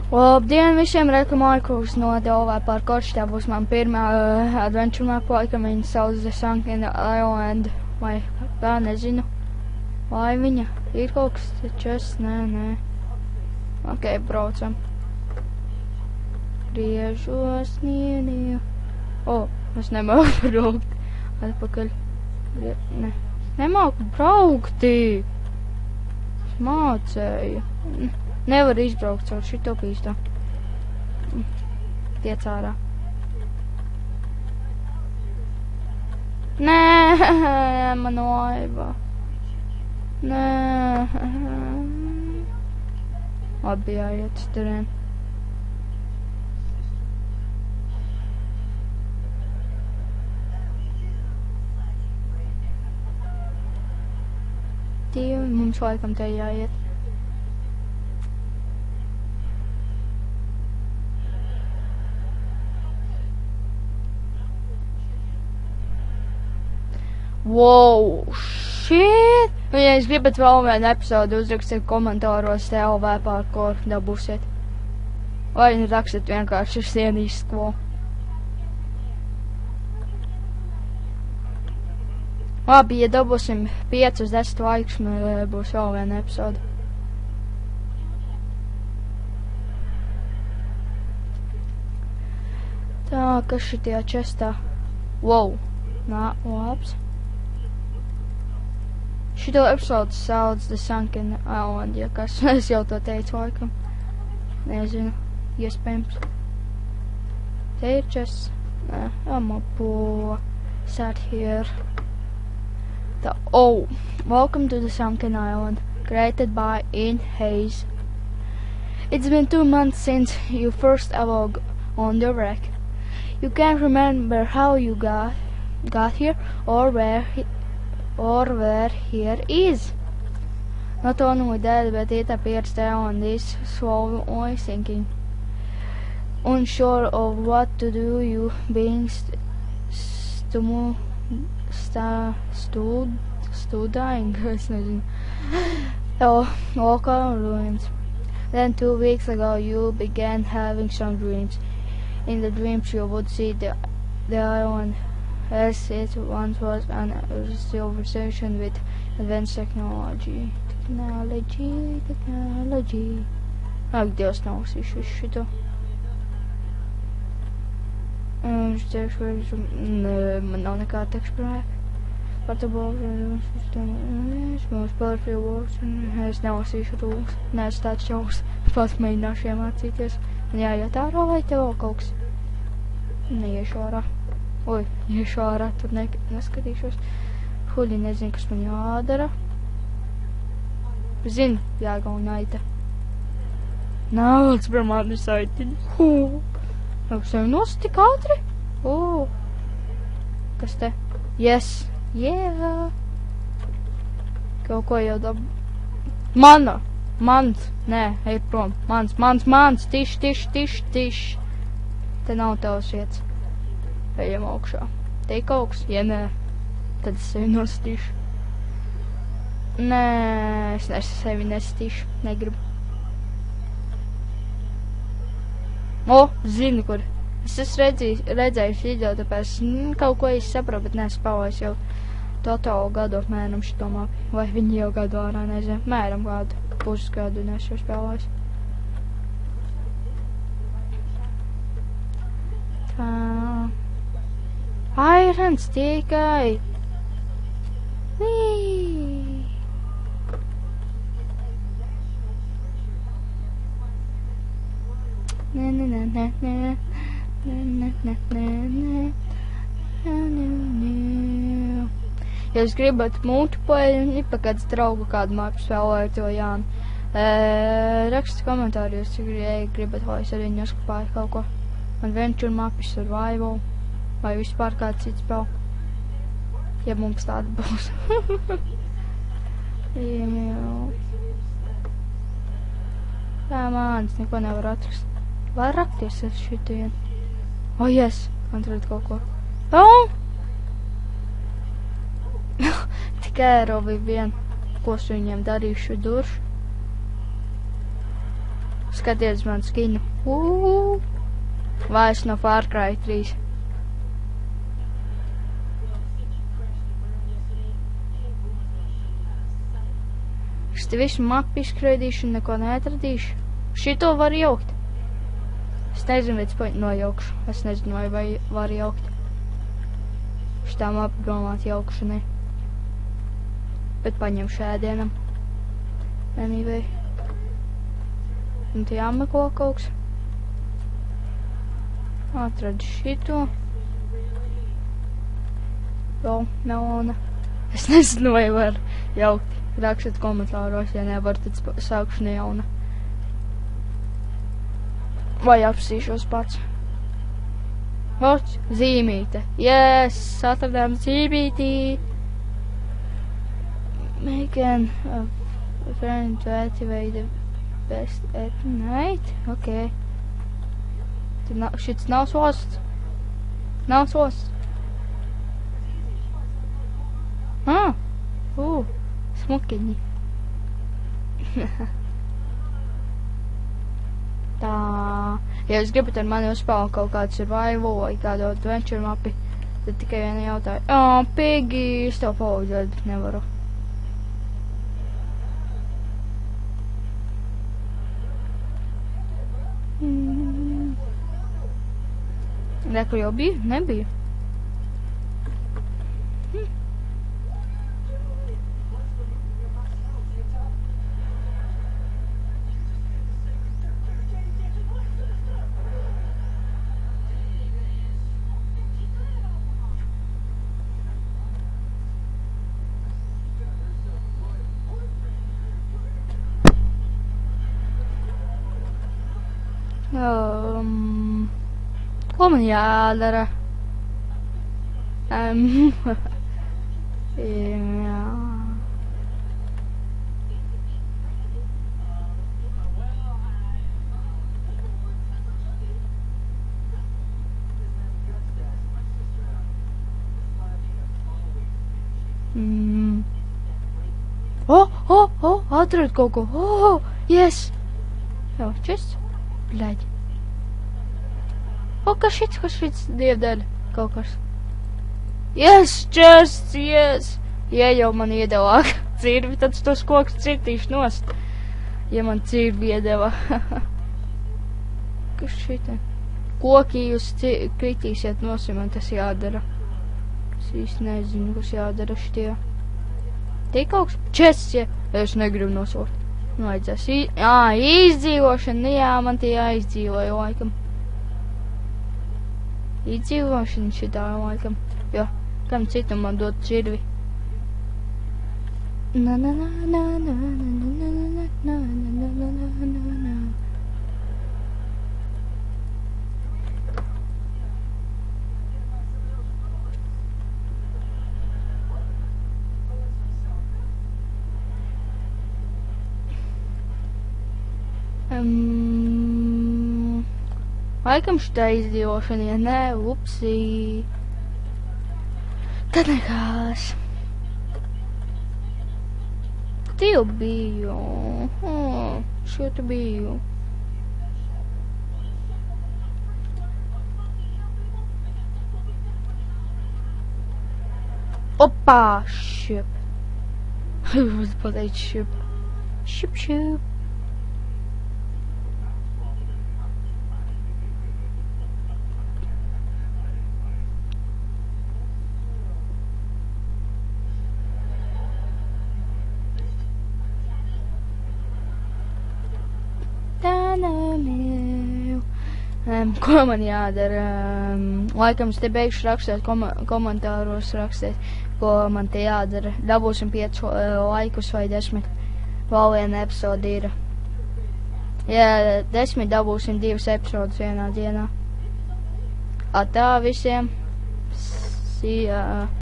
Labdien visiem, reku Markus no DOV par korš, tā būs man pirmā adventure map, laikam viņa sauc The Sunken Island, vai tā nezinu. Vai viņa ir kaut kas tačas? Nē. Ok, braucam. Griežos, nīnīju. Es nemāku braukt. Atpakaļ. Ne. Nemāku braukti. Es mācēju. Nevar izbraukt caur šito pīstā. Tiec ārā. Nē, man vaiba. Nē. Labi, jāiet uz turien. Mums laikam te jāiet. Wow, shit! Un ja jūs gribat vēl vienu episodu, uzrakstiet komentāros TLV par ko dabūsiet. Vai rakstiet vienkārši ar sienīšu skolu. Labi, ja dabūsim 5 uz 10 laikus, būs vēl viena episoda. Tā, kas šitajā čestā? Wow, labs. Šito episodu sauc The Sunken Island, ja kas, es jau to teicu laikam. Nezinu, iespējams. Te ir chests. Nē, ammo, sat here. Welcome to the Sunken Island, created by Ian Hayes. It's been 2 months since you first awoke on the wreck. You can't remember how you got here or where here is. Not only that, but it appears that on this slowly sinking. Unsure of what to do, you being studying local ruins. Then 2 weeks ago you began having some dreams. In the dreams you would see the island as it once was, and a civilization with advanced technology. Ak, Dievs, nolasīšu šito. Man nav nekā tekstu. Es nelasīšu rūs, neesmu tāds čaus, pats mēģināšu iemācīties. Jāiet ārā, vai te vēl kaut kas? Neiešu ārā. Iešu ārā, tur neskatīšos. Huļi, nezinu, kas man jādara. Zinu, jāgaunāita. Nāc, par mani saitiņu. Sevi nost tik ātri? Kas te? Yes. Yeah. Kaut ko jau Mans. Nē, ej prom. Mans. Tiš. Te nav tavs vietas. Ejam augšā. Te kaut kas? Ja nē, tad es sevi nostīšu. Nē, es sevi nestīšu. Negribu. Zinu, kur. Es esmu redzējis video, tāpēc kaut ko es saprotu, bet neesmu spēlējis jau totālu gadu apmēram šito mapi. Vai viņi jau gadu ārā, nezinu. Mēram gadu, pusgadu neesmu spēlējis. Tā. Irons tikai. Nē. Ja jūs gribat multiplayer, pa kāds draugu kādu mapu spēlēju to Jānu, raksta komentārijos, ja gribat, lai es arī noskapāju kaut ko. Adventure mapi, survival, vai vispār kāds cits spēl. Ja mums tāda būs. Tā mānis, neko nevar atrast. Var rakties ar šitien. Yes, atrad kaut ko. Tikai Robi vien. Ko su viņiem darīšu duršu? Skaties man skinu. Vairs no Far Cry 3. Es te visu mapu izskraidīšu un neko neatradīšu. Šito var jaukt. Es nezinu, līdz poņu nojaukšu. Es nezinu, vai var jaukt. Šitā mapa domāt jaukšanai. Bet paņemšu ēdienam. Anyway. Un te jāmeko kauks. Atradu šito. Jo, melona. Es nezinu, vai var jaukt. Rakstiet komentāros, ja nevar, tad sākšu no jauna. Vai apsīšos pats. Ots, zīmīte. Yes, atradām zīmītī. Megan, a friend to activate the best at night. Ok. Šits nav sosts. Nav sosts. Smukiņi. Tā. Ja jūs gribat ar mani uzspēlēt kaut kādu survival vai kādu adventure mapi, tad tikai viena jautāja. Pigi, es tev palīdzētu, bet nevaru. Reku jau bija? Nebija. Ko man jādara? Jā. Atradu kaut ko. Yes! Jā, čist. Bļaļ. Kas šits, dievdēļ, kaut kas. Yes, just, yes. Ja jau man iedevā cirvi, tad tos kokus cirtīšu nost. Ja man cirvi iedevā. Kas šitā? Koki jūs kritīsiet nost, ja man tas jādara. Es īsti nezinu, kas jādara šitie. Tik kaut kas? Čests, ja. Es negribu nosaukt. Vajadzēs. Izdzīvošana. Jā, man tie jāizdzīvoja laikam. Izdzīvošana šitā laikam. Jo, kam citam man dot čirvi. Na na na na na na na na na na na na na. Laikam šitā izdzīvošana, ja nē, upsī. Tad nekās. Te jau biju. Šeit biju. Opā, šip. Jūs pateikt šip. Šip, šip. Ko man jādara? Laikam es te beigšu rakstīt komentāros, rakstīt, ko man te jādara. Dabūsim 5 laikus vai 10. Vēl viena epizode ir. Ja 10 dabūsim 2 epizodes vienā dienā. Atā visiem. See ya.